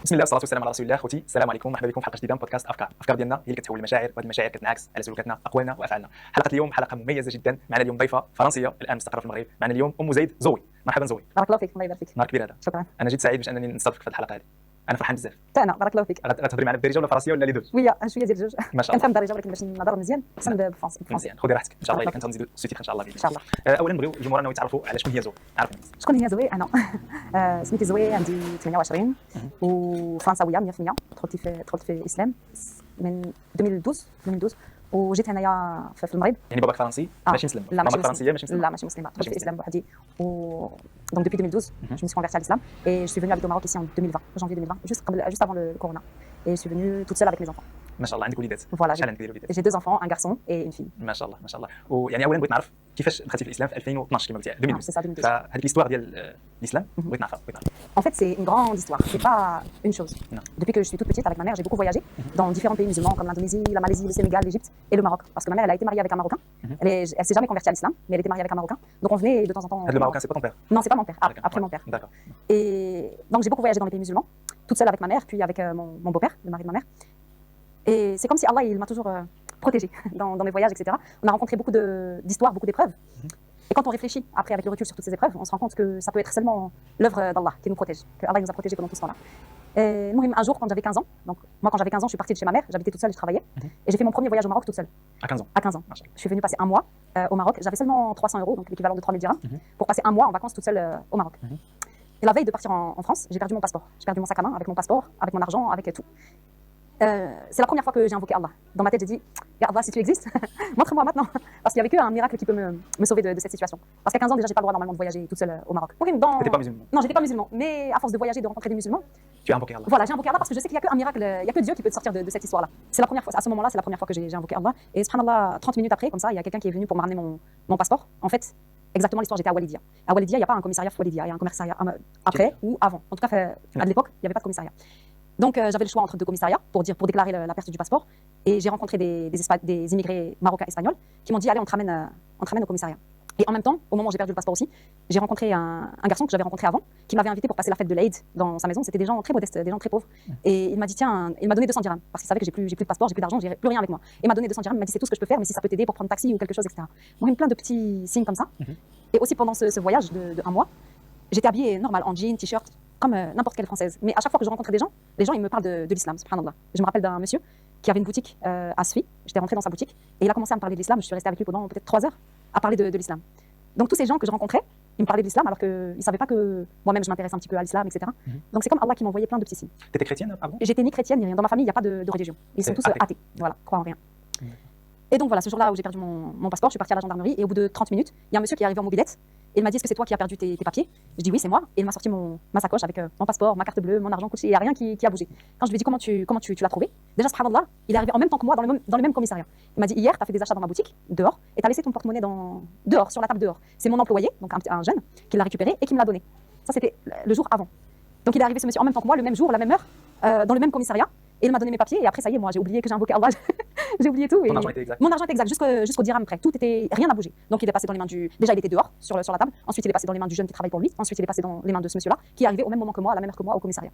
بسم الله والصلاه والسلام على رسول الله. خوتي السلام عليكم، مرحبا بكم في حلقه جديده من بودكاست افكار ديالنا هي اللي كتحول المشاعر، وهذه المشاعر كتنعكس على سلوكاتنا، اقوالنا وافعالنا. حلقه اليوم حلقه مميزه جدا. معنا اليوم ضيفه فرنسيه الان مستقره في المغرب. معنا اليوم ام زيد زوي. مرحبا زوي. بارك الله فيك، الله يبارك فيك. نهار كبير هذا. شكرا. انا جد سعيد باش انني نستضيفك في الحلقه هذه. انا فرحان بزاف. حتى انا بارك الله فيك. غتهضري معنا بالدارجه ولا فرنسيه ولا لي دو؟ شويه ديال الجوج. ما شاء الله. كنفهم الدارجه ولكن باش نهضر مزيان احسن بالفرنسي. مزيان، خذي راحتك ان شاء الله. الا كنت نزيدوا السوتيتر ان شاء الله باذن ان شاء الله. اولا نبغيو الجمهور يتعرفوا على شكون هي زوي. عرفوا الناس. شكون هي زوي؟ انا سميتي زوي، عندي 28 وفرنساويه 100%. دخلت في الاسلام من 2012 وجيت هنايا في المغرب. يعني باباك فرنسي ماشي مسلم؟ لا ماشي فرنسيه ماشي مسلمه؟ لا ماشي مسلمه. دخلت في الاسلام بوحدي donc depuis 2012 je me suis convertie à l'islam et je suis venue habiter au Maroc ici en 2020, janvier 2020, juste avant le corona, et je suis venue toute seule avec mes enfants. ما شاء الله. عندك وليدات؟ Voilà, شحال عندك ديال الوليدات؟ j'ai 2 enfants, un garçon et une fille. ما شاء الله ما شاء الله. ويعني اولا بغيت نعرف كيفاش دخلتي في الاسلام في 2012 كما قلتي 2012. C'est ça, 2012. فهذيك ليستوار ديال الاسلام بغيت نعرفها. En fait, c'est une grande histoire. C'est pas une chose. Non. Depuis que je suis toute petite, avec ma mère, j'ai beaucoup voyagé dans différents pays musulmans comme l'Indonésie, la Malaisie, le Sénégal, l'Égypte et le Maroc. Parce que ma mère, elle a été mariée avec un Marocain. Elle s'est jamais convertie à l'islam, mais elle était mariée avec un Marocain. Donc on venait de temps en temps. Le Marocain, c'est pas ton père? Non, c'est pas mon père. Après mon père. D'accord. Et donc j'ai beaucoup voyagé dans les pays musulmans, toute seule avec ma mère, puis avec mon beau-père, le mari de ma mère. Et c'est comme si Allah, il m'a toujours protégée dans mes voyages, etc. On a rencontré beaucoup d'histoires, beaucoup d'épreuves. Et quand on réfléchit, après, avec le recul sur toutes ces épreuves, on se rend compte que ça peut être seulement l'œuvre d'Allah qui nous protège, que Allah nous a protégés pendant tout ce temps-là. Et un jour, quand j'avais 15 ans, donc moi quand j'avais 15 ans, je suis partie de chez ma mère, j'habitais toute seule, je travaillais, et j'ai fait mon premier voyage au Maroc toute seule. À 15 ans? À 15 ans. Je suis venue passer un mois au Maroc, j'avais seulement 300 €, donc l'équivalent de 3000 dirhams, pour passer un mois en vacances toute seule au Maroc. Et la veille de partir en France, j'ai perdu mon passeport. J'ai perdu mon sac à main avec mon passeport, avec mon argent, avec tout. C'est la première fois que j'ai invoqué Allah. Dans ma tête, j'ai dit, ya Allah, si tu existes, montre-moi maintenant. Parce qu'il n'y avait qu'un miracle qui peut me sauver de cette situation. Parce qu'à 15 ans, déjà, j'ai pas le droit normalement de voyager toute seule au Maroc. T'étais pas musulman? Non, j'étais pas musulman. Mais à force de voyager, de rencontrer des musulmans, tu as invoqué Allah? Voilà, j'ai invoqué Allah parce que je sais qu'il n'y a qu'un miracle, il n'y a que Dieu qui peut te sortir de cette histoire-là. C'est la première fois, à ce moment-là, c'est la première fois que j'ai invoqué Allah. Et subhanallah, 30 minutes après, comme ça, il y a quelqu'un qui est venu pour me ramener mon passeport. En fait, exactement l'histoire, j'étais à Walidia. À Walidia, il n'y a pas un commissariat Walidia, il y a un commissariat après ou avant. En tout cas, à l'époque, il n'y avait pas de commissariat. Donc j'avais le choix entre 2 commissariats pour déclarer la perte du passeport. Et j'ai rencontré des immigrés marocains espagnols qui m'ont dit allez, on te ramène au commissariat. Et en même temps, au moment où j'ai perdu le passeport aussi, j'ai rencontré un garçon que j'avais rencontré avant, qui m'avait invité pour passer la fête de l'Aïd dans sa maison. C'était des gens très modestes, des gens très pauvres. Et il m'a dit tiens, il m'a donné 200 dirhams parce qu'il savait que j'ai plus de passeport, j'ai plus d'argent, j'ai plus rien avec moi. Il m'a donné 200 dirhams, il m'a dit c'est tout ce que je peux faire, mais si ça peut t'aider pour prendre taxi ou quelque chose, etc. Moi, plein de petits signes comme ça. Et aussi pendant ce voyage de un mois, j'étais habillée normal en jean, t-shirt, comme n'importe quelle Française. Mais à chaque fois que je rencontrais des gens, les gens ils me parlent de l'islam, subhanallah. Je me rappelle d'un monsieur qui avait une boutique à Sfi. J'étais rentrée dans sa boutique et il a commencé à me parler de l'islam. Je suis restée avec lui pendant peut-être 3 heures à parler de l'islam. Donc tous ces gens que je rencontrais, ils me parlaient de l'islam alors qu'ils ne savaient pas que moi-même je m'intéresse un petit peu à l'islam, etc. Donc c'est comme Allah qui m'envoyait plein de petits signes. T'étais chrétienne avant? J'étais ni chrétienne ni rien. Dans ma famille, il n'y a pas de religion. Ils sont tous athées. Voilà, croient en rien. Et donc voilà, ce jour-là où j'ai perdu mon passeport, je suis partie à la gendarmerie et au bout de 30 minutes, il y a un monsieur qui est arrivé en mobilette. Et il m'a dit est-ce que c'est toi qui as perdu tes papiers? Je dis oui, c'est moi. Et il m'a sorti ma sacoche avec mon passeport, ma carte bleue, mon argent, il n'y a rien qui a bougé. Quand je lui ai dit comment tu l'as trouvé, déjà subhanallah, il est arrivé en même temps que moi dans le même commissariat. Il m'a dit hier, tu as fait des achats dans ma boutique, dehors, et tu as laissé ton porte-monnaie dehors, sur la table dehors. C'est mon employé, donc un jeune, qui l'a récupéré et qui me l'a donné. Ça c'était le jour avant. Donc il est arrivé ce monsieur en même temps que moi, le même jour, la même heure, dans le même commissariat. Et il m'a donné mes papiers et après ça y est, moi j'ai oublié que j'ai invoqué Allah. J'ai oublié tout. Ton argent était exact? Mon argent était exact jusqu'au dirham près. Rien n'a bougé. Donc il est passé dans les mains déjà il était dehors sur la table. Ensuite il est passé dans les mains du jeune qui travaille pour lui. Ensuite il est passé dans les mains de ce monsieur-là qui est arrivé au même moment que moi, à la même heure que moi au commissariat.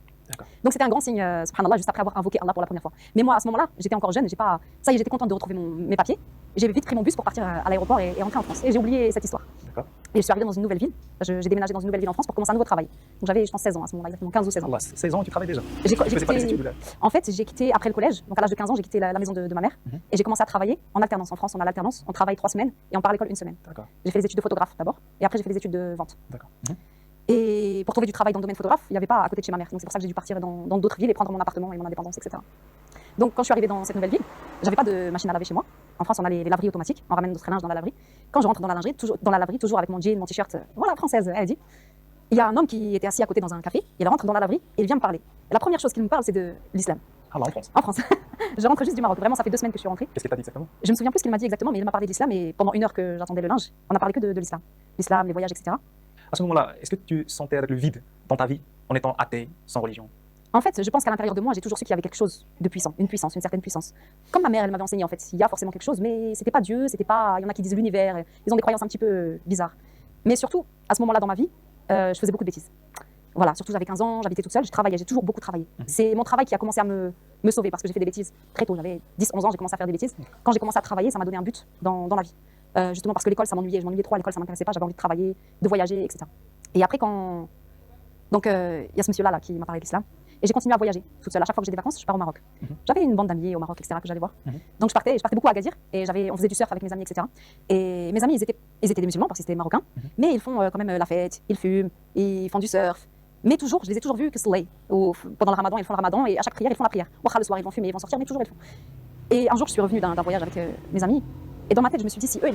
Donc c'était un grand signe, subhanallah, juste après avoir invoqué Allah pour la première fois. Mais moi à ce moment-là, j'étais encore jeune, j'étais contente de retrouver mes papiers. J'ai vite pris mon bus pour partir à l'aéroport et rentrer en France. Et j'ai oublié cette histoire. Et je suis arrivée dans une nouvelle ville. J'ai déménagé dans une nouvelle ville en France pour commencer un nouveau travail. Donc j'avais, je pense, 16 ans à ce moment-là, exactement 15 ou 16 ans. Allah, 16 ans, tu travailles déjà? En fait, j'ai quitté après le collège. Donc à l'âge de 15 ans, j'ai quitté la maison de ma mère. Et j'ai commencé à travailler en alternance. En France, on a l'alternance. On travaille 3 semaines et on part à l'école 1 semaine. J'ai fait les études de photographe d'abord. Et après, j'ai fait les études de vente. Et pour trouver du travail dans le domaine photographe, il n'y avait pas à côté de chez ma mère. Donc c'est pour ça que j'ai dû partir dans d'autres villes et prendre mon appartement et mon indépendance, etc. Donc quand je suis arrivée dans cette nouvelle ville, j'avais pas de machine à laver chez moi. En France, on a les laveries automatiques. On ramène notre linge dans la laverie. Quand je rentre dans la laverie, toujours avec mon jean, mon t-shirt, voilà, française, elle dit. Il y a un homme qui était assis à côté dans un café. Il rentre dans la laverie et il vient me parler. Et la première chose qu'il me parle, c'est de l'islam. Ah là, en France? En France. Je rentre juste du Maroc. Vraiment, ça fait 2 semaines que je suis rentrée. Qu'est-ce qu'il t'a dit exactement? Je me souviens plus ce qu'il m'a dit exactement, mais il m'a parlé de l'islam et pendant 1 heure que j'attendais le linge, on a parlé que de l'islam. L'islam, les voyages, etc. À ce moment-là, est-ce que tu sentais le vide dans ta vie en étant athée, sans religion? En fait, je pense qu'à l'intérieur de moi, j'ai toujours su qu'il y avait quelque chose de puissant, une certaine puissance. Comme ma mère, elle m'avait enseigné en fait, il y a forcément quelque chose, mais c'était pas Dieu, c'était pas. Il y en a qui disent l'univers, ils ont des croyances un petit peu bizarres. Mais surtout, à ce moment-là dans ma vie, je faisais beaucoup de bêtises. Voilà, surtout j'avais 15 ans, j'habitais toute seule, je travaillais, j'ai toujours beaucoup travaillé. C'est mon travail qui a commencé à me sauver parce que j'ai fait des bêtises très tôt. J'avais 10-11 ans, j'ai commencé à faire des bêtises. Quand j'ai commencé à travailler, ça m'a donné un but dans la vie. Justement parce que l'école, ça m'ennuyait. Je m'ennuyais trop à l'école, ça m'intéressait pas. J'avais envie de travailler, de voyager, etc. Et après, donc, il y a ce monsieur-là qui m'a parlé de l'islam. Et j'ai continué à voyager toute seule. À chaque fois que j'ai des vacances, je pars au Maroc. J'avais une bande d'amis au Maroc, etc., que j'allais voir. Donc, je partais beaucoup à Agadir. Et on faisait du surf avec mes amis, etc. Et mes amis, ils étaient des musulmans parce qu'ils étaient marocains. Mais ils font quand même la fête, ils fument, ils font du surf. Mais toujours, je les ai toujours vus que slay. Pendant le ramadan, ils font le ramadan. Et à chaque prière, ils font la prière. Le soir, ils vont fumer, ils vont sortir, mais toujours, ils font. Et un jour, je suis revenue d'un voyage avec mes amis. Et dans ma tête, je me suis dit, si eux,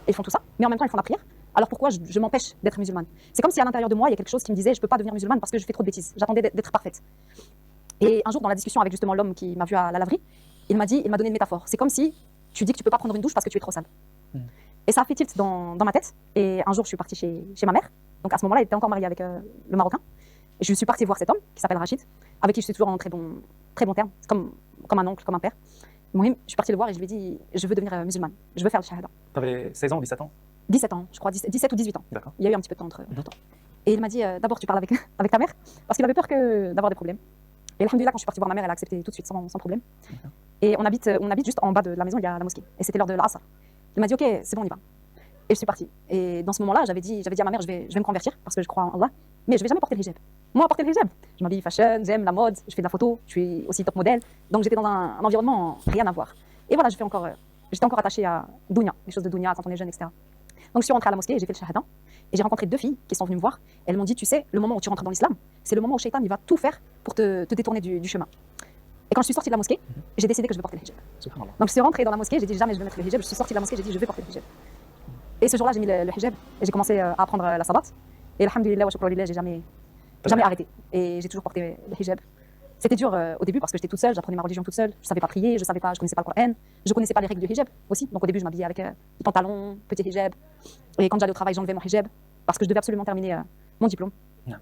ils font tout ça, mais en même temps, ils font la prière, alors pourquoi je m'empêche d'être musulmane? C'est comme si à l'intérieur de moi, il y a quelque chose qui me disait, je ne peux pas devenir musulmane parce que je fais trop de bêtises. J'attendais d'être parfaite. Et un jour, dans la discussion avec justement l'homme qui m'a vu à la laverie, il m'a donné une métaphore. C'est comme si tu dis que tu ne peux pas prendre une douche parce que tu es trop sale. Et ça a fait tilt dans ma tête. Et un jour, je suis partie chez ma mère. Donc à ce moment-là, elle était encore mariée avec le Marocain. Et je suis partie voir cet homme qui s'appelle Rachid, avec qui je suis toujours en très bon terme, comme un oncle, comme un père. Je suis partie le voir et je lui ai dit, je veux devenir musulmane, je veux faire le shahada. Tu avais 16 ans, 17 ans? 17 ans, je crois, 17 ou 18 ans. D'accord. Il y a eu un petit peu de temps entre temps. Et il m'a dit, d'abord tu parles avec ta mère, parce qu'il avait peur d'avoir des problèmes. Et alhamdoulilah, quand je suis partie voir ma mère, elle a accepté tout de suite, sans problème. Et on habite juste en bas de la maison, il y a la mosquée. Et c'était l'heure de l'Asr. Il m'a dit, ok, c'est bon, on y va. Et je suis partie. Et dans ce moment-là, j'avais dit à ma mère, je vais me convertir, parce que je crois en Allah, mais je vais jamais porter le hijab. Moi, porter le hijab, je m'habille fashion, j'aime la mode, je fais de la photo, je suis aussi top modèle. Donc j'étais dans un environnement rien à voir. Et voilà, j'étais encore attachée à Dunya, les choses de Dunya quand on est jeune, etc. Donc je suis rentrée à la mosquée, j'ai fait le shahada, et j'ai rencontré 2 filles qui sont venues me voir. Elles m'ont dit, tu sais, le moment où tu rentres dans l'islam, c'est le moment où Shaitan il va tout faire pour te détourner du chemin. Et quand je suis sortie de la mosquée, j'ai décidé que je vais porter le hijab. Donc je suis rentrée dans la mosquée, j'ai dit jamais je vais mettre le hijab. Je suis sortie de la mosquée, j'ai dit je vais porter le hijab. Et ce jour-là, j'ai mis le hijab et j'ai commencé à apprendre la salat. Et alhamdoulilah wa shukra lillah, j'ai jamais arrêté. Et j'ai toujours porté le hijab. C'était dur au début parce que j'étais toute seule, j'apprenais ma religion toute seule, je savais pas prier, je connaissais pas le Coran, je connaissais pas les règles du hijab aussi. Donc au début, je m'habillais avec des pantalons, petit hijab. Et quand j'allais au travail, j'enlevais mon hijab parce que je devais absolument terminer mon diplôme. Non.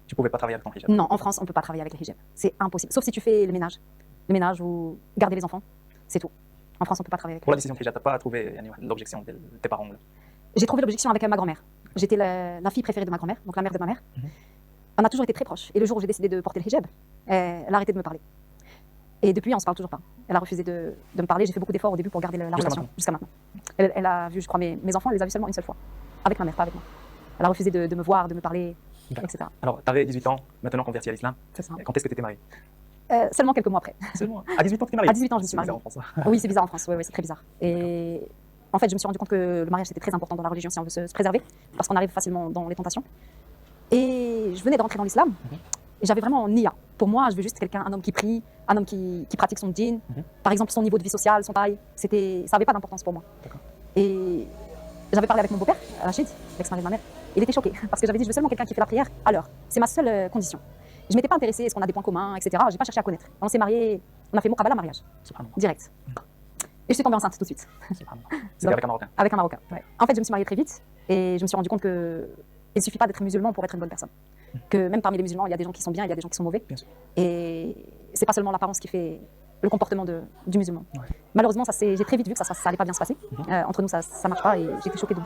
Tu pouvais pas travailler avec ton hijab? Non, en France, on peut pas travailler avec le hijab. C'est impossible. Sauf si tu fais le ménage ou garder les enfants, c'est tout. En France, on peut pas travailler avec. Pour la décision du hijab, tu n'as pas trouvé l'objection de tes parents là? J'ai trouvé l'objection avec ma grand-mère. J'étais la fille préférée de ma grand-mère, donc la mère de ma mère. On a toujours été très proches. Et le jour où j'ai décidé de porter le hijab, elle a arrêté de me parler. Et depuis, on se parle toujours pas. Elle a refusé de me parler. J'ai fait beaucoup d'efforts au début pour garder la relation jusqu'à maintenant. Elle a vu, je crois, mes enfants, elle les a vus seulement une seule fois. Avec ma mère, pas avec moi. Elle a refusé de me voir, de me parler, etc. Alors, tu avais 18 ans, maintenant converti à l'islam. C'est ça. Quand est-ce que tu étais mariée? Seulement quelques mois après. Seulement à 18 ans, tu t'es mariée? À 18 ans, je me suis mariée. C'est bizarre en France. Oui, c'est bizarre en France. Oui, c'est très bizarre. Et en fait, je me suis rendu compte que le mariage, c'était très important dans la religion si on veut se préserver, parce qu'on arrive facilement dans les tentations. Et je venais de rentrer dans l'islam. Et j'avais vraiment niya. Pour moi, je veux juste un homme qui prie, un homme qui pratique son djinn. Par exemple, son niveau de vie sociale, son taille, ça n'avait pas d'importance pour moi. Et j'avais parlé avec mon beau-père, Rachid, l'ex-mari de ma mère. Il était choqué parce que j'avais dit, je veux seulement quelqu'un qui fait la prière à l'heure. C'est ma seule condition. Je ne m'étais pas intéressée, est-ce qu'on a des points communs, etc. Je n'ai pas cherché à connaître. On s'est mariés, on a fait Moukabala mariage, direct. Et je suis tombée enceinte tout de suite. C'était avec un Marocain? Avec un Marocain, ouais. En fait, je me suis mariée très vite et je me suis rendu compte qu'il ne suffit pas d'être musulman pour être une bonne personne. Que même parmi les musulmans, il y a des gens qui sont bien, il y a des gens qui sont mauvais. Et c'est pas seulement l'apparence qui fait le comportement du musulman. Malheureusement, j'ai très vite vu que ça allait pas bien se passer. Entre nous, ça marche pas et j'ai été choquée de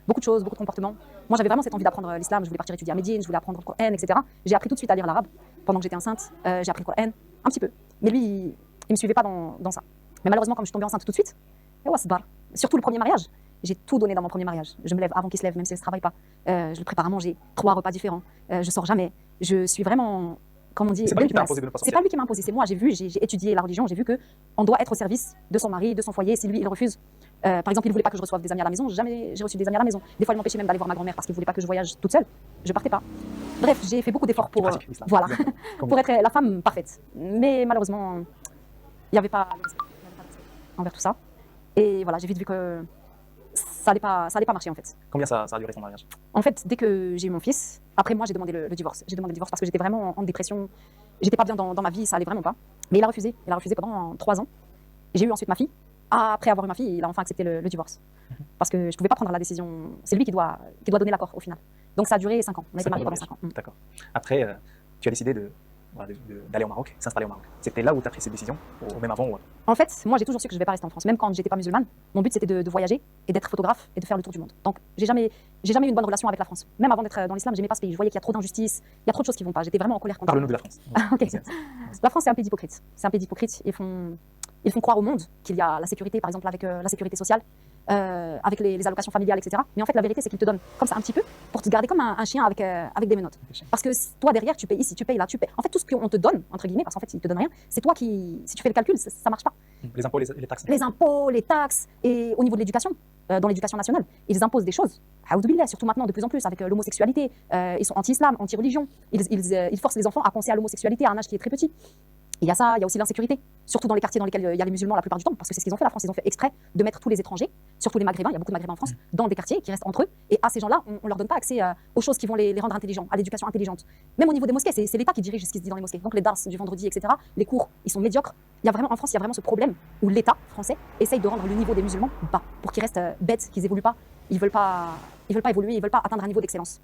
beaucoup de choses, beaucoup de comportements. Moi, j'avais vraiment cette envie d'apprendre l'islam. Je voulais partir étudier à Médine, je voulais apprendre le Coran, etc. J'ai appris tout de suite à lire l'arabe pendant que j'étais enceinte. J'ai appris le Coran un petit peu. Mais lui, il me suivait pas dans ça. Mais malheureusement, comme je suis tombée enceinte tout de suite, surtout le premier mariage, j'ai tout donné dans mon premier mariage. Je me lève avant qu'il se lève, même si je ne travaille pas. Je le prépare à manger, 3 repas différents. Je sors jamais. Je suis vraiment, comme on dit, c'est pas lui qui m'a imposé de ne pas sortir. C'est pas lui qui m'a imposé, c'est moi. J'ai étudié la religion, j'ai vu qu'on doit être au service de son mari, de son foyer. Si lui, il refuse, par exemple, il ne voulait pas que je reçoive des amis à la maison, jamais j'ai reçu des amis à la maison. Des fois, il m'empêchait même d'aller voir ma grand-mère parce qu'il ne voulait pas que je voyage toute seule. Je partais pas. Bref, j'ai fait beaucoup d'efforts pour être la femme parfaite. Mais malheureusement, il n'y avait pas de respect envers tout ça. Et voilà, j'ai vite vu que ça allait pas marcher en fait. Combien ça a duré ton mariage? En fait, dès que j'ai eu mon fils, après moi j'ai demandé le divorce. J'ai demandé le divorce parce que j'étais vraiment en dépression. J'étais pas bien dans ma vie, ça allait vraiment pas. Mais il a refusé. Il a refusé pendant 3 ans. J'ai eu ensuite ma fille. Après avoir eu ma fille, il a enfin accepté le divorce. Parce que je pouvais pas prendre la décision. C'est lui qui doit donner l'accord au final. Donc ça a duré 5 ans. On a été mariés pendant 5 ans. D'accord. Après, tu as décidé de voilà, d'aller au Maroc, s'installer au Maroc? C'était là où tu as pris cette décision, ou même avant ou... En fait, moi, j'ai toujours su que je ne vais pas rester en France. Même quand j'étais pas musulmane, mon but, c'était de voyager et d'être photographe et de faire le tour du monde. Donc, j'ai jamais eu une bonne relation avec la France. Même avant d'être dans l'islam, j'aimais pas ce pays. Je voyais qu'il y a trop d'injustice, il y a trop de choses qui vont pas. J'étais vraiment en colère contre. Parle-nous de la France. Ok. La France, c'est un pays d'hypocrites. C'est un pays d'hypocrites. Ils font croire au monde qu'il y a la sécurité, par exemple, avec la sécurité sociale, avec les allocations familiales, etc. Mais en fait, la vérité, c'est qu'ils te donnent comme ça un petit peu pour te garder comme un chien avec des menottes. Parce que toi, derrière, tu payes ici, tu payes là, tu payes. En fait, tout ce qu'on te donne, entre guillemets, parce qu'en fait, ils te donnent rien, c'est toi qui, si tu fais le calcul, ça marche pas. Les impôts, les taxes. Les impôts, les taxes, et au niveau de l'éducation, dans l'éducation nationale, ils imposent des choses. Aoudoubillah, surtout maintenant, de plus en plus, avec l'homosexualité. Ils sont anti-islam, anti-religion. Ils forcent les enfants à penser à l'homosexualité à un âge qui est très petit. Il y a ça, il y a aussi l'insécurité, surtout dans les quartiers dans lesquels il y a les musulmans la plupart du temps, parce que c'est ce qu'ils ont fait, la France, ils ont fait exprès de mettre tous les étrangers, surtout les maghrébins, il y a beaucoup de maghrébins en France, dans des quartiers qui restent entre eux, et à ces gens-là, on leur donne pas accès aux choses qui vont les rendre intelligents, à l'éducation intelligente. Même au niveau des mosquées, c'est l'État qui dirige ce qui se dit dans les mosquées, donc les dars du vendredi, etc., les cours, ils sont médiocres. Il y a vraiment, en France, il y a vraiment ce problème où l'État français essaye de rendre le niveau des musulmans bas, pour qu'ils restent bêtes, qu'ils évoluent pas, ils veulent pas évoluer, ils veulent pas atteindre un niveau d'excellence.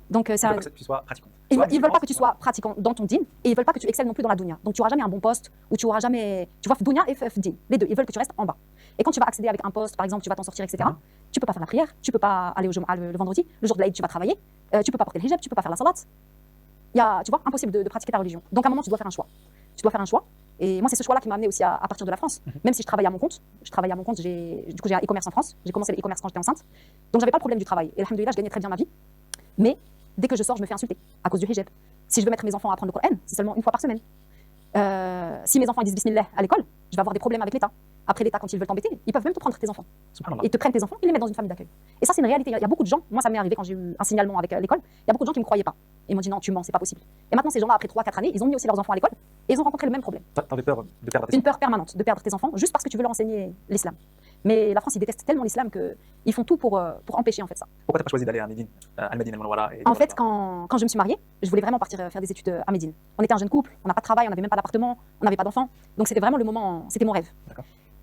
Donc, Ils veulent pas que tu sois pratiquant. Ils veulent pas que tu sois pratiquant dans ton dîn et ils veulent pas que tu excelles non plus dans la dunya. Donc tu auras jamais un bon poste ou tu auras jamais. Tu vois, dunya et dîn, les deux. Ils veulent que tu restes en bas. Et quand tu vas accéder avec un poste, par exemple, tu vas t'en sortir, etc., tu peux pas faire la prière, tu peux pas aller le vendredi, le jour de l'Aïd, tu vas travailler, tu peux pas porter le hijab, tu peux pas faire la salat. Tu vois, impossible de pratiquer ta religion. Donc à un moment, tu dois faire un choix. Tu dois faire un choix. Et moi, c'est ce choix-là qui m'a amené aussi à partir de la France. Même si je travaillais à mon compte, du coup, j'ai un e-commerce en France. J'ai commencé le e-commerce quand j'étais enceinte. Donc j'avais pas le problème du travail. Et alhamdoulilah, je gagnais très bien ma vie. Mais dès que je sors, je me fais insulter à cause du hijab. Si je veux mettre mes enfants à apprendre le Coran, c'est seulement une fois par semaine. Si mes enfants disent bismillah à l'école, je vais avoir des problèmes avec l'État. Après, l'État, quand ils veulent t'embêter, ils peuvent même te prendre tes enfants. Ils te prennent tes enfants, ils les mettent dans une famille d'accueil. Et ça, c'est une réalité. Il y a beaucoup de gens, moi, ça m'est arrivé quand j'ai eu un signalement avec l'école, il y a beaucoup de gens qui ne me croyaient pas. Et ils m'ont dit non, tu mens, c'est pas possible. Et maintenant, ces gens-là, après 3-4 années, ils ont mis aussi leurs enfants à l'école et ils ont rencontré le même problème. T'avais peur de perdre tes Une peur permanente de perdre tes enfants juste parce que tu veux leur enseigner l'islam. Mais la France, ils détestent tellement l'islam qu'ils font tout pour empêcher en fait ça. Pourquoi tu n'as pas choisi d'aller à Médine, à Médine al-Munawwara? En fait, quand je me suis mariée, je voulais vraiment partir faire des études à Médine. On était un jeune couple, on n'a pas de travail, on n'avait même pas d'appartement, on n'avait pas d'enfants. Donc c'était vraiment le moment, c'était mon rêve.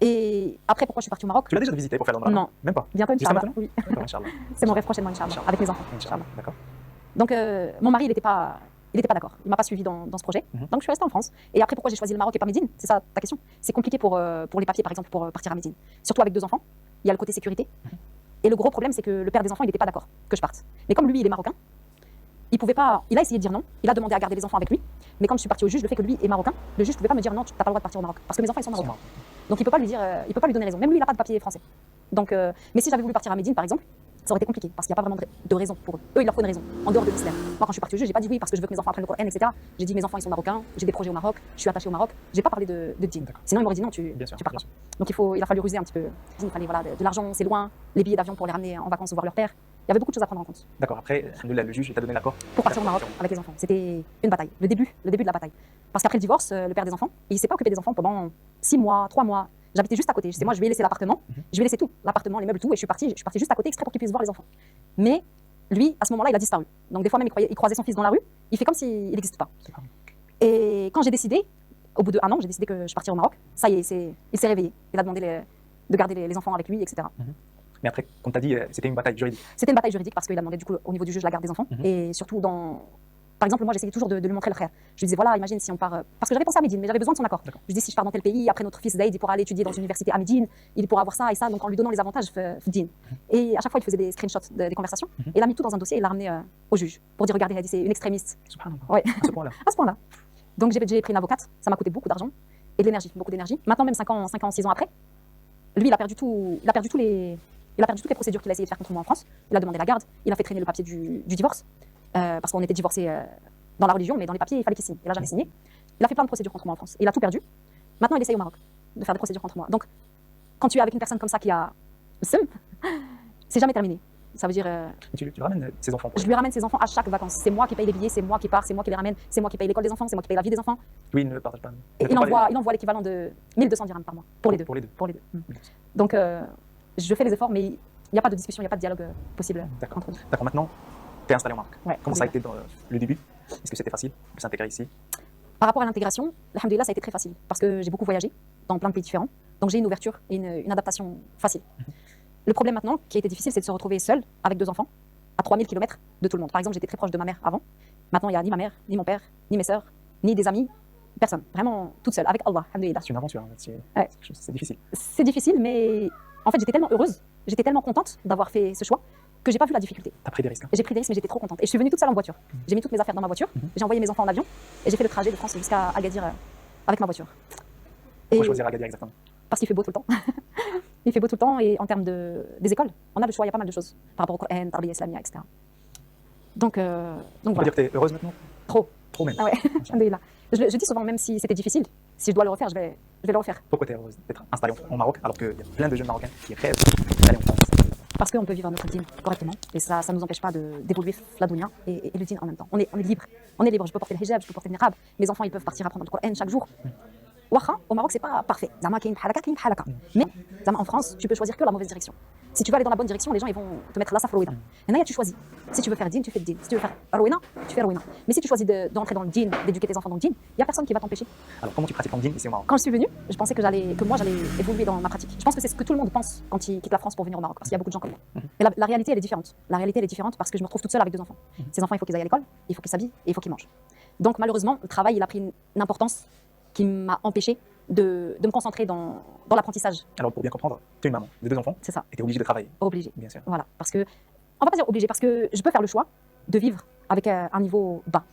Et après, pourquoi je suis partie au Maroc? Tu l'as déjà visité pour faire l'Umrah? Non. Même pas. Bientôt, Inch'Allah. Oui. Inch'Allah. C'est mon rêve prochainement, Inch'Allah, avec mes enfants. Inch'Allah. D'accord. Donc mon mari, il n'était pas d'accord. Il m'a pas suivi dans ce projet. Donc je suis restée en France. Et après, pourquoi j'ai choisi le Maroc et pas Médine? C'est ça ta question? C'est compliqué pour les papiers, par exemple, pour partir à Médine. Surtout avec 2 enfants. Il y a le côté sécurité. Et le gros problème, c'est que le père des enfants, il n'était pas d'accord que je parte. Mais comme lui, il est marocain, il pouvait pas. Il a essayé de dire non. Il a demandé à garder les enfants avec lui. Mais quand je suis partie au juge, le fait que lui est marocain, le juge pouvait pas me dire non, tu n'as pas le droit de partir au Maroc. Parce que mes enfants, ils sont marocains. Donc il peut pas lui dire, il peut pas lui donner raison. Même lui, il n'a pas de papier français. Donc, mais si j'avais voulu partir à Médine, par exemple, ça aurait été compliqué parce qu'il n'y a pas vraiment de raison pour eux. Eux, il leur faut une raison en dehors de l'islam. Moi, quand je suis partie au juge, j'ai pas dit oui parce que je veux que mes enfants apprennent le Coran, etc. J'ai dit mes enfants, ils sont marocains, j'ai des projets au Maroc, je suis attachée au Maroc. J'ai pas parlé de dîn. Sinon, il m'aurait dit non, tu pars pas. Donc il a fallu ruser un petit peu. Il fallait de l'argent, c'est loin, les billets d'avion pour les ramener en vacances voir leur père. Il y avait beaucoup de choses à prendre en compte. D'accord. Après, le juge t'a donné l'accord pour partir au Maroc avec les enfants. C'était une bataille, le début de la bataille. Parce qu'après le divorce, le père des enfants, il s'est pas occupé des enfants pendant 6 mois, 3 mois. J'habitais juste à côté. Je sais, moi, je vais laisser l'appartement, je vais laisser tout, l'appartement, les meubles, tout, et je suis partie juste à côté exprès pour qu'il puisse voir les enfants. Mais lui, à ce moment-là, il a disparu. Donc des fois même, il croisait son fils dans la rue, il fait comme s'il n'existe pas. Et quand j'ai décidé, au bout de 1 an, j'ai décidé que je partirais au Maroc. Ça y est, il s'est réveillé. Il a demandé de garder les enfants avec lui, etc. Mais après, comme tu as dit, c'était une bataille juridique. C'était une bataille juridique parce qu'il a demandé du coup au niveau du juge la garde des enfants et surtout Par exemple, moi, j'essayais toujours de lui montrer le frère. Je lui disais, voilà, imagine si on part. Parce que j'avais pensé à Médine, mais j'avais besoin de son accord. Je dis, si je pars dans tel pays, après notre fils Zaïd, il pourra aller étudier dans une université à Médine, il pourra avoir ça et ça, donc en lui donnant les avantages, Fdine. Et à chaque fois, il faisait des screenshots des conversations. Et il a mis tout dans un dossier et il l'a ramené au juge pour dire, regardez, il a dit, c'est une extrémiste. Ouais. À ce point-là. À ce point-là. Donc j'ai pris une avocate, ça m'a coûté beaucoup d'argent et de l'énergie, beaucoup d'énergie. Maintenant, même 5 ans, 6 ans après, lui, il a perdu toutes les procédures qu'il a essayé de faire contre moi en France. Il a demandé la garde, il a fait traîner le papier du divorce, parce qu'on était divorcés dans la religion, mais dans les papiers, il fallait qu'il signe. Il n'a jamais signé. Il a fait plein de procédures contre moi en France. Il a tout perdu. Maintenant, il essaye au Maroc de faire des procédures contre moi. Donc, quand tu es avec une personne comme ça qui a c'est jamais terminé. Ça veut dire. Tu ramènes ses enfants. Je lui ramène ses enfants à chaque vacances. C'est moi qui paye les billets, c'est moi qui pars, c'est moi qui les ramène, c'est moi qui paye l'école des enfants, c'est moi qui paye la vie des enfants. Oui, il ne partage pas. Et il envoie l'équivalent de 1200 dirhams par mois pour les deux. Pour les deux. Donc, je fais les efforts, mais il n'y a pas de discussion, il n'y a pas de dialogue possible entre nous. D'accord, maintenant, tu es installé au Maroc. Ouais, comment ça a été dans le début? Est-ce que c'était facile de s'intégrer ici? Par rapport à l'intégration, alhamdoulilah, ça a été très facile parce que j'ai beaucoup voyagé dans plein de pays différents. Donc j'ai une ouverture et une adaptation facile. Le problème maintenant, qui a été difficile, c'est de se retrouver seule avec 2 enfants à 3000 km de tout le monde. Par exemple, j'étais très proche de ma mère avant. Maintenant, il n'y a ni ma mère, ni mon père, ni mes sœurs, ni des amis, personne. Vraiment toute seule, avec Allah, alhamdoulilah. C'est une aventure, hein, Ouais. c'est difficile. C'est difficile, mais en fait, j'étais tellement heureuse, j'étais tellement contente d'avoir fait ce choix que j'ai pas vu la difficulté. Tu as pris des risques. Hein. J'ai pris des risques, mais j'étais trop contente. Et je suis venue toute seule en voiture. J'ai mis toutes mes affaires dans ma voiture, j'ai envoyé mes enfants en avion, et j'ai fait le trajet de France jusqu'à Agadir avec ma voiture. Pourquoi choisir Agadir exactement? Parce qu'il fait beau tout le temps. Il fait beau tout le temps, et en termes des écoles, on a le choix, il y a pas mal de choses par rapport au Coran, Tarbiya Islamia, etc. Donc On peut voilà. dire que tu es heureuse maintenant? Trop. Trop même. Ah ouais, alhamdoulilah. Je dis souvent, même si c'était difficile, si je dois le refaire, je vais le refaire. Pourquoi tu es heureuse d'être installée au Maroc alors qu'il y a plein de jeunes Marocains qui rêvent d'aller en France? Parce qu'on peut vivre notre dîne correctement, et ça ne nous empêche pas d'évoluer la dunya et le dîne en même temps. On est libre. On est libre. Je peux porter le hijab, je peux porter le niqab. Mes enfants, ils peuvent partir apprendre le Coran chaque jour. Wacha, au Maroc, c'est pas parfait. Zama, kayin halaka, kayin halaka. Mais zama, en France, tu peux choisir que la mauvaise direction. Si tu veux aller dans la bonne direction, les gens ils vont te mettre la safrouina. Et là, tu choisis. Si tu veux faire dîne, tu fais le dîne. Si tu veux faire rouina, tu fais rouina. Mais si tu choisis d'entrer dans le dîne, d'éduquer tes enfants dans le dîne, il y a personne qui va t'empêcher. Alors comment tu pratiques ton dîne ici au Maroc? Quand je suis venue, je pensais que moi j'allais évoluer dans ma pratique. Je pense que c'est ce que tout le monde pense quand il quitte la France pour venir au Maroc, parce qu'il y a beaucoup de gens comme moi. Mais la réalité, elle est différente. La réalité, elle est différente parce que je me retrouve toute seule avec 2 enfants. Ces enfants, il faut qu'ils aillent à l'école, il faut qu'ils s'habillent et il faut qu'ils mangent. Donc malheureusement, le travail, il a pris une importance qui m'a empêché de me concentrer dans l'apprentissage. Alors pour bien comprendre, tu es une maman de 2 enfants C'est ça, et tu es obligée de travailler, obligé. bien sûr. Voilà, parce que, on va pas dire obligé, parce que je peux faire le choix de vivre avec un niveau bas.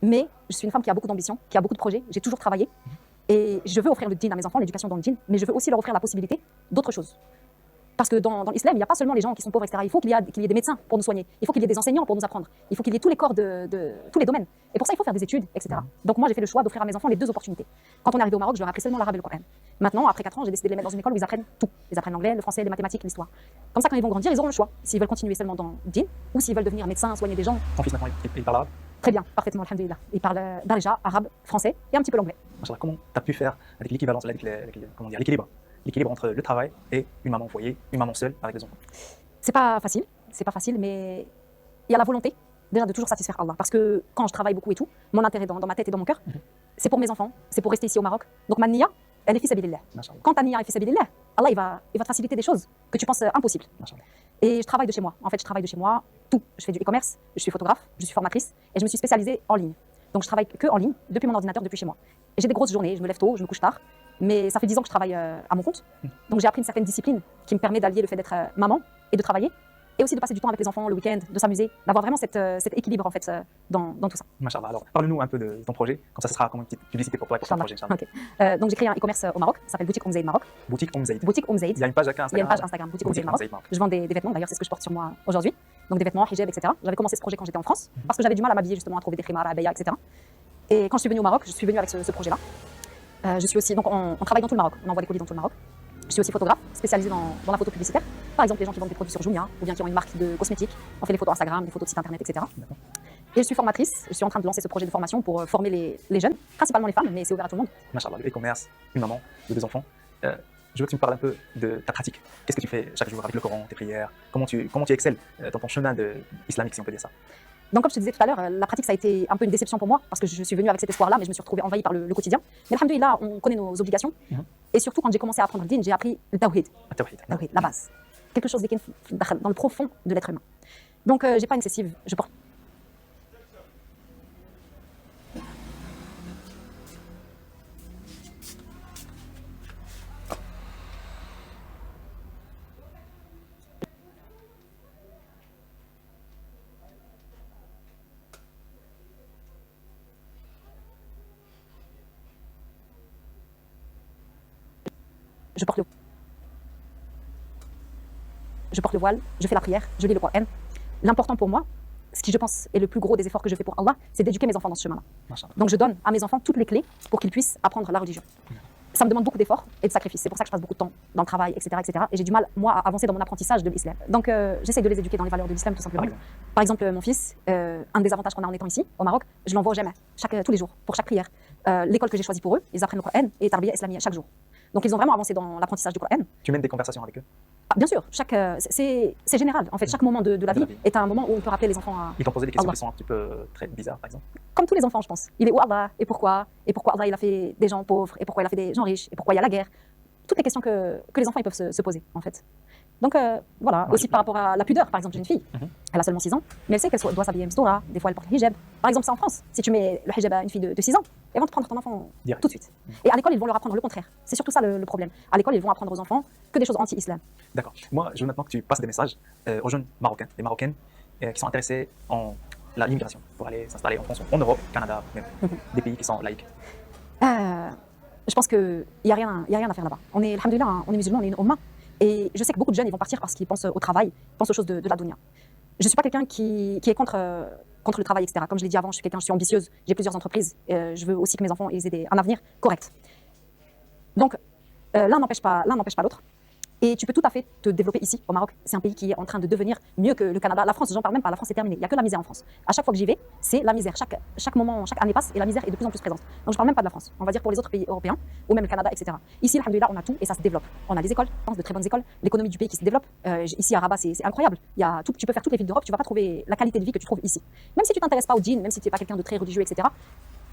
Mais je suis une femme qui a beaucoup d'ambition, qui a beaucoup de projets, j'ai toujours travaillé. Et je veux offrir le dîn à mes enfants, l'éducation dans le dîn, mais je veux aussi leur offrir la possibilité d'autre chose. Parce que dans l'islam, il n'y a pas seulement les gens qui sont pauvres, etc. Il faut qu'il y ait des médecins pour nous soigner. Il faut qu'il y ait des enseignants pour nous apprendre. Il faut qu'il y ait tous les corps de tous les domaines. Et pour ça, il faut faire des études, etc. Donc moi, j'ai fait le choix d'offrir à mes enfants les 2 opportunités. Quand on est arrivé au Maroc, je leur ai appris seulement l'arabe et le Coran. Maintenant, après 4 ans, j'ai décidé de les mettre dans une école où ils apprennent tout. Ils apprennent l'anglais, le français, les mathématiques, l'histoire. Comme ça, quand ils vont grandir, ils auront le choix. S'ils veulent continuer seulement dans le dîn ou s'ils veulent devenir médecins, soigner des gens. Ton fils maintenant, il parle arabe? Très bien, parfaitement, alhamdoulilah. Il parle darija, arabe, français et un petit peu l'anglais. Machallah, comment tu as pu faire avec l'équivalence, avec l'équilibre entre le travail et une maman au foyer, une maman seule avec des enfants? C'est pas facile, mais il y a la volonté déjà de toujours satisfaire Allah. Parce que quand je travaille beaucoup et tout, mon intérêt dans ma tête et dans mon cœur, c'est pour mes enfants, c'est pour rester ici au Maroc. Donc ma niya, elle est fi sabilillah. Machallah. Quand ta niya est fi sabilillah, Allah il va te faciliter des choses que tu penses impossibles. Machallah. Et je travaille de chez moi. En fait, je travaille de chez moi, tout. Je fais du e-commerce, je suis photographe, je suis formatrice et je me suis spécialisée en ligne. Donc je travaille que en ligne, depuis mon ordinateur, depuis chez moi. Et j'ai des grosses journées, je me lève tôt, je me couche tard. Mais ça fait 10 ans que je travaille à mon compte. Donc j'ai appris une certaine discipline qui me permet d'allier le fait d'être maman et de travailler. Et aussi de passer du temps avec les enfants le week-end, de s'amuser, d'avoir vraiment cet équilibre en fait dans tout ça. Machallah. Alors parle-nous un peu de ton projet, comme ça ce sera comme une petite publicité pour toi et pour ton projet. Inch'Allah. Ok. Donc j'ai créé un e-commerce au Maroc, ça s'appelle Boutique Zaid Maroc. Boutique Zaid. Boutique Zaid. Il y a une page Il y a une page Instagram, Boutique Zaid Maroc. Je vends des vêtements, d'ailleurs c'est ce que je porte sur moi aujourd'hui. Donc des vêtements, hijab, etc. J'avais commencé ce projet quand j'étais en France, parce que j'avais du mal à m'habiller justement, à trouver des khimars, abaya, etc. Et quand je suis venue au Maroc, je suis venue avec ce projet-là. Je suis aussi, donc on travaille dans tout le Maroc, on envoie des colis dans tout le Maroc. Je suis aussi photographe, spécialisée dans la photo publicitaire. Par exemple, les gens qui vendent des produits sur Jumia, ou bien qui ont une marque de cosmétiques, on fait des photos Instagram, des photos de sites internet, etc. Et je suis formatrice, je suis en train de lancer ce projet de formation pour former les jeunes, principalement les femmes, mais c'est ouvert à tout le monde. Machallah, le e-commerce, une maman de 2 enfants. Je veux que tu me parles un peu de ta pratique. Qu'est-ce que tu fais chaque jour avec le Coran, tes prières? Comment tu excelles dans ton chemin islamique, si on peut dire ça? Donc, comme je te disais tout à l'heure, la pratique, ça a été un peu une déception pour moi, parce que je suis venue avec cet espoir-là, mais je me suis retrouvée envahie par le quotidien. Mais alhamdoulilah, on connaît nos obligations. Et surtout, quand j'ai commencé à apprendre le dîn, j'ai appris le tawhid. La base. Quelque chose qui est dans le profond de l'être humain. Donc, j'ai pas une excessive, je porte. Je porte le voile, je fais la prière, je lis le Coran. L'important pour moi, ce qui je pense est le plus gros des efforts que je fais pour Allah, c'est d'éduquer mes enfants dans ce chemin-là. Donc je donne à mes enfants toutes les clés pour qu'ils puissent apprendre la religion. Ça me demande beaucoup d'efforts et de sacrifices. C'est pour ça que je passe beaucoup de temps dans le travail, etc. etc. Et j'ai du mal, moi, à avancer dans mon apprentissage de l'islam. Donc j'essaie de les éduquer dans les valeurs de l'islam, tout simplement. Par exemple, mon fils, un des avantages qu'on a en étant ici, au Maroc, je l'envoie au Jama, tous les jours, pour chaque prière. L'école que j'ai choisie pour eux, ils apprennent le Coran et Tarbiya Islamia chaque jour. Donc ils ont vraiment avancé dans l'apprentissage du Coran. Tu mènes des conversations avec eux? Bien sûr, c'est général. En fait, chaque moment de la vie est un moment où on peut rappeler les enfants à Ils t'ont posé des questions Allah. qui sont un petit peu très bizarres, par exemple? Comme tous les enfants, je pense. Il est où Allah? Et pourquoi Allah il a fait des gens pauvres? Et pourquoi il a fait des gens riches? Et pourquoi il y a la guerre? Toutes les questions que les enfants ils peuvent se poser, en fait. Donc voilà, Ouais, aussi par rapport à la pudeur, par exemple, j'ai une fille, elle a seulement 6 ans, mais elle sait qu'elle doit s'habiller mstoura, des fois elle porte le hijab. Par exemple, c'est en France, si tu mets le hijab à une fille de 6 ans, elles vont te prendre ton enfant Direct. tout de suite. Et à l'école, ils vont leur apprendre le contraire. C'est surtout ça le problème. À l'école, ils vont apprendre aux enfants que des choses anti-islam. D'accord. Moi, je veux maintenant que tu passes des messages aux jeunes Marocains, les Marocaines qui sont intéressés en l'immigration pour aller s'installer en France, en Europe, Canada, même des pays qui sont laïcs. Je pense qu'il n'y a rien à faire là-bas. On est, alhamdoulilah, on est musulmans, on est une umma. Et je sais que beaucoup de jeunes, ils vont partir parce qu'ils pensent au travail, ils pensent aux choses de la dunya. Je ne suis pas quelqu'un qui est contre le travail, etc. Comme je l'ai dit avant, je suis ambitieuse, j'ai plusieurs entreprises. Je veux aussi que mes enfants aient un avenir correct. Donc, l'un n'empêche pas l'autre. Et tu peux tout à fait te développer ici, au Maroc. C'est un pays qui est en train de devenir mieux que le Canada. La France, j'en parle même pas, la France c'est terminé. Il n'y a que la misère en France. À chaque fois que j'y vais, c'est la misère. Chaque moment, chaque année passe et la misère est de plus en plus présente. Donc je parle même pas de la France. On va dire pour les autres pays européens, ou même le Canada, etc. Ici, alhamdoulilah, on a tout et ça se développe. On a des écoles, je pense, de très bonnes écoles. L'économie du pays qui se développe. Ici, à Rabat, c'est incroyable. Il y a tout, tu peux faire toutes les villes d'Europe, tu vas pas trouver la qualité de vie que tu trouves ici. Même si tu t'intéresses pas au djinn, même si tu n'es pas quelqu'un de très religieux, etc.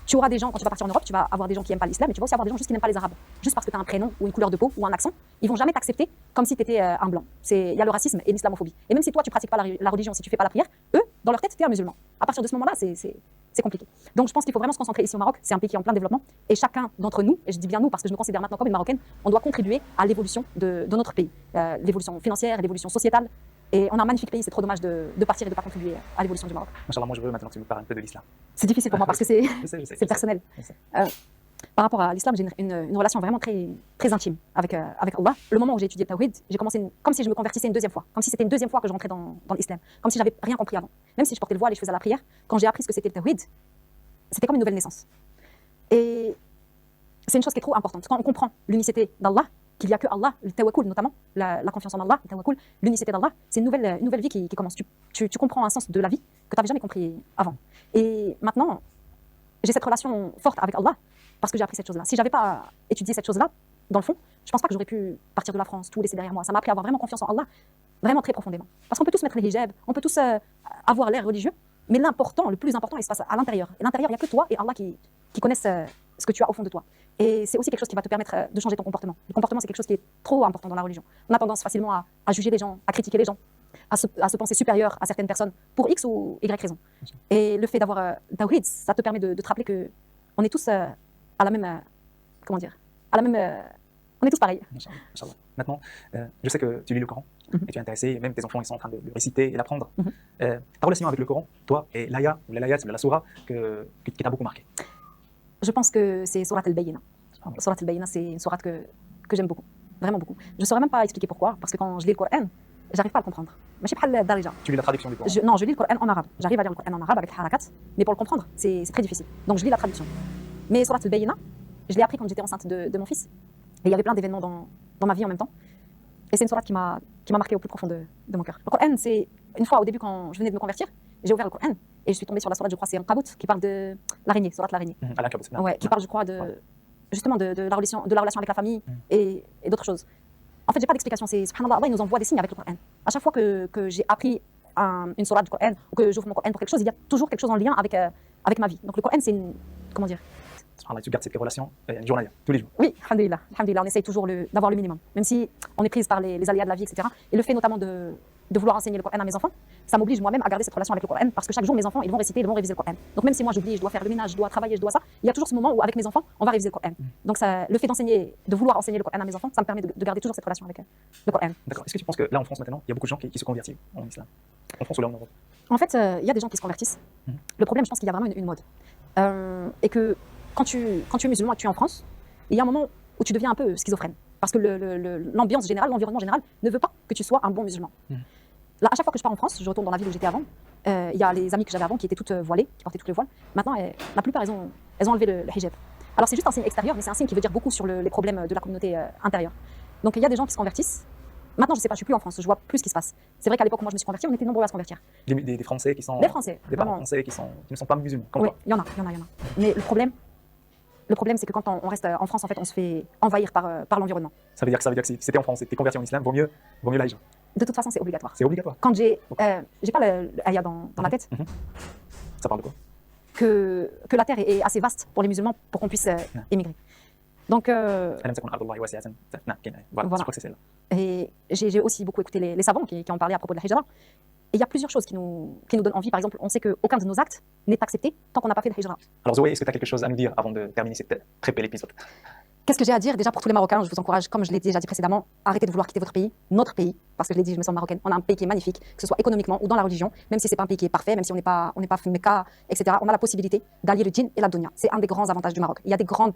Tu auras des gens, quand tu vas partir en Europe, tu vas avoir des gens qui n'aiment pas l'islam, mais tu vas aussi avoir des gens juste qui n'aiment pas les arabes. Juste parce que tu as un prénom ou une couleur de peau ou un accent, ils vont jamais t'accepter comme si tu étais un blanc. Il y a le racisme et l'islamophobie. Et même si toi, tu pratiques pas la religion, si tu fais pas la prière, eux, dans leur tête, tu es un musulman. À partir de ce moment-là, c'est compliqué. Donc je pense qu'il faut vraiment se concentrer ici au Maroc. C'est un pays qui est en plein développement. Et chacun d'entre nous, et je dis bien nous parce que je me considère maintenant comme une Marocaine, on doit contribuer à l'évolution de notre pays. L'évolution financière, l'évolution sociétale. Et on a un magnifique pays, c'est trop dommage de partir et de ne pas contribuer à l'évolution du Maroc. Inch'Allah, moi je veux maintenant que tu me parles un peu de l'islam. C'est difficile pour moi parce que c'est personnel. Je sais. Par rapport à l'islam, j'ai une relation vraiment très, très intime avec Allah. Le moment où j'ai étudié le tawhid, j'ai commencé comme si je me convertissais une deuxième fois, comme si c'était une deuxième fois que je rentrais dans l'islam, comme si j'avais rien compris avant. Même si je portais le voile et je faisais la prière, quand j'ai appris ce que c'était le tawhid, c'était comme une nouvelle naissance. Et c'est une chose qui est trop importante. Quand on comprend l'unicité d'Allah, qu'il n'y a que Allah, le tawakkul notamment, la confiance en Allah, le tawakkul, l'unicité d'Allah, c'est une nouvelle vie qui commence. Tu comprends un sens de la vie que tu n'avais jamais compris avant. Et maintenant, j'ai cette relation forte avec Allah parce que j'ai appris cette chose-là. Si je n'avais pas étudié cette chose-là, dans le fond, je ne pense pas que j'aurais pu partir de la France, tout laisser derrière moi. Ça m'a appris à avoir vraiment confiance en Allah, vraiment très profondément. Parce qu'on peut tous mettre les hijabs, on peut tous avoir l'air religieux, mais le plus important, il se passe à l'intérieur. Et l'intérieur, il n'y a que toi et Allah qui connaissent ce que tu as au fond de toi. Et c'est aussi quelque chose qui va te permettre de changer ton comportement. Le comportement, c'est quelque chose qui est trop important dans la religion. On a tendance facilement à juger les gens, à critiquer les gens, à se penser supérieur à certaines personnes pour X ou Y raison. Et le fait d'avoir tawhid, ça te permet de te rappeler que on est tous à la même, on est tous pareils. Inch'Allah. Maintenant, je sais que tu lis le Coran et tu es intéressé, même tes enfants ils sont en train de le réciter et l'apprendre. Ta relation avec le Coran, toi et l'aya, ou l'ayat, la sourate, qui t'a beaucoup marqué? Je pense que c'est Surat al-Bayyina. Surat al-Bayyina, c'est une sourate que j'aime beaucoup, vraiment beaucoup. Je ne saurais même pas expliquer pourquoi, parce que quand je lis le Coran, j'arrive pas à le comprendre. Tu lis la traduction du Coran? Non, je lis le Coran en arabe. J'arrive à lire le Coran en arabe avec les harakat, mais pour le comprendre, c'est très difficile. Donc je lis la traduction. Mais Surat al-Bayyina, je l'ai appris quand j'étais enceinte de mon fils. Et il y avait plein d'événements dans ma vie en même temps. Et c'est une sourate qui m'a marqué au plus profond de mon cœur. Le Coran, c'est une fois au début quand je venais de me convertir, j'ai ouvert le Coran et je suis tombée sur la sourate, je crois, c'est Ankabut, qui parle de l'araignée, sourate l'araignée. Ouais, qui parle, je crois, justement de la relation avec la famille et d'autres choses. En fait, j'ai pas d'explication. C'est subhanallah, Allah il nous envoie des signes avec le Coran. À chaque fois que j'ai appris une sourate du Coran ou que j'ouvre mon Coran pour quelque chose, il y a toujours quelque chose en lien avec ma vie. Donc le Coran, c'est comment dire? Tu gardes cette relation journalière, tous les jours. Oui, alhamdoulilah, on essaye toujours d'avoir le minimum, même si on est prise par les aléas de la vie, etc. Et le fait notamment de vouloir enseigner le Coran à mes enfants, ça m'oblige moi-même à garder cette relation avec le Coran, parce que chaque jour, mes enfants, ils vont réciter, ils vont réviser le Coran. Donc même si moi j'oublie, je dois faire le ménage, je dois travailler, je dois ça, il y a toujours ce moment où avec mes enfants, on va réviser le Coran. Donc le fait de vouloir enseigner le Coran à mes enfants, ça me permet de garder toujours cette relation avec le Coran. D'accord. Est-ce que tu penses que là en France maintenant, il y a beaucoup de gens qui se convertissent en islam? En France ou là en Europe? En fait, il y a des gens qui se convertissent. Le problème, je pense qu'il y a vraiment une mode. Et que quand tu es musulman et que tu es en France, il y a un moment où tu deviens un peu schizophrène. Parce que l'ambiance générale, l'environnement général ne veut pas que tu sois un bon musulman. Là, à chaque fois que je pars en France, je retourne dans la ville où j'étais avant. Il y a les amies que j'avais avant qui étaient toutes voilées, qui portaient toutes les voiles. Maintenant, la plupart, elles ont enlevé le hijab. Alors c'est juste un signe extérieur, mais c'est un signe qui veut dire beaucoup sur les problèmes de la communauté intérieure. Donc il y a des gens qui se convertissent. Maintenant, je sais pas, je suis plus en France, je vois plus ce qui se passe. C'est vrai qu'à l'époque où moi je me suis convertie, on était nombreux à se convertir. Des Français qui sont. Des Français. Des parents français qui ne sont pas musulmans. Comme oui, toi. il y en a. Mais le problème, c'est que quand on reste en France, en fait, on se fait envahir par l'environnement. Ça veut dire que si c'était en France et que tu es converti en islam, vaut mieux la hijra. De toute façon, c'est obligatoire. C'est obligatoire. Quand j'ai pas le ayah dans la tête. Ça parle de quoi? Que la terre est assez vaste pour les musulmans pour qu'on puisse émigrer. Donc, ألم تكن أرض الله واسعة. نعم كاين فوالا voilà. je crois que c'est celle-là. Et j'ai aussi beaucoup écouté les savants qui ont parlé à propos de la hijra. Et il y a plusieurs choses qui nous donnent envie. Par exemple, on sait qu'aucun de nos actes n'est accepté tant qu'on n'a pas fait de hijra. Alors Zoé, est-ce que tu as quelque chose à nous dire avant de terminer cette très belle épisode? Qu'est-ce que j'ai à dire déjà pour tous les Marocains? Je vous encourage, comme je l'ai déjà dit précédemment, arrêtez de vouloir quitter votre pays, notre pays, parce que je l'ai dit, je me sens marocaine. On a un pays qui est magnifique, que ce soit économiquement ou dans la religion, même si c'est pas un pays qui est parfait, même si on n'est pas Mecca, etc. On a la possibilité d'allier le djinn et la dunya. C'est un des grands avantages du Maroc. Il y a des grandes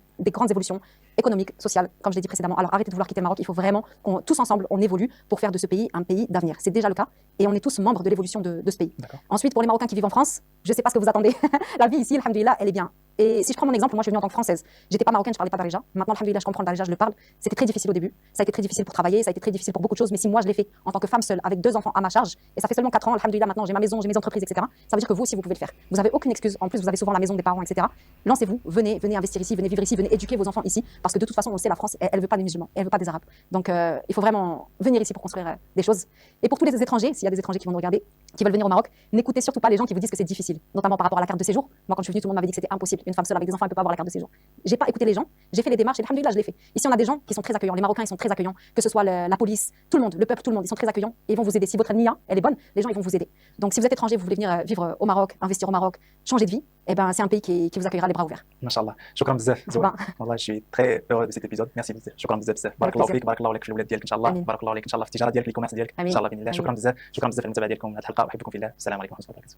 évolutions économiques, sociales, comme je l'ai dit précédemment. Alors arrêtez de vouloir quitter le Maroc. Il faut vraiment qu'on tous ensemble on évolue pour faire de ce pays un pays d'avenir. C'est déjà le cas et on est tous membres de l'évolution de ce pays. Ensuite, pour les Marocains qui vivent en France, je sais pas ce que vous attendez. La vie ici, alhamdoulilah, elle est bien. Et si je prends mon exemple, moi je suis venue en tant que française. J'étais pas marocaine, je parlais pas darija. Maintenant, alhamdoulilah, je comprends le darija, je le parle. C'était très difficile au début. Ça a été très difficile pour travailler, ça a été très difficile pour beaucoup de choses. Mais si moi je l'ai fait en tant que femme seule, avec 2 enfants à ma charge, et ça fait seulement 4 ans, alhamdoulilah, maintenant j'ai ma maison, j'ai mes entreprises, etc. Ça veut dire que vous aussi vous pouvez le faire. Vous avez aucune excuse. En plus, vous avez souvent la maison des parents, etc. Lancez-vous, venez investir ici, venez vivre ici, venez éduquer vos enfants ici. Parce que de toute façon, on le sait, la France, elle veut pas des musulmans, elle veut pas des arabes. Donc il faut vraiment venir ici pour construire des choses. Et pour tous les étrangers, s'il y a des étrangers qui vont nous regarder, qui veulent venir au Maroc, n'écoutez surtout pas les gens qui vous disent que c'est difficile, notamment par rapport à la carte de séjour. Moi, quand je suis venue, tout le monde m'avait dit que c'était impossible. Une femme seule avec des enfants, elle peut pas avoir la carte de séjour. J'ai pas écouté les gens, j'ai fait les démarches et alhamdoulilah, je l'ai fait. Ici, on a des gens qui sont très accueillants. Les Marocains, ils sont très accueillants, que ce soit la police, tout le monde, le peuple, tout le monde, ils sont très accueillants et ils vont vous aider. Si votre nia, elle est bonne, les gens ils vont vous aider. Donc si vous êtes étranger, vous voulez venir vivre au Maroc, investir au Maroc, changer de vie, eh ben c'est un pays qui vous accueillera les bras ouverts. Mashallah. شكرا بزاف زوين. والله je suis très heureux de cet épisode. Merci بزاف. شكرا بزاف بزاف. بارك الله فيك، بارك الله لك في الولاد ديالك ان شاء الله. بارك الله لك ان شاء الله في التجاره ديالك، الكوميرس ديالك ان شاء الله باذن الله. شكرا بزاف، شكرا بزاف للمتابعه ديالكم هذه الحلقه، احبكم في الله. السلام عليكم ورحمه الله وبركاته.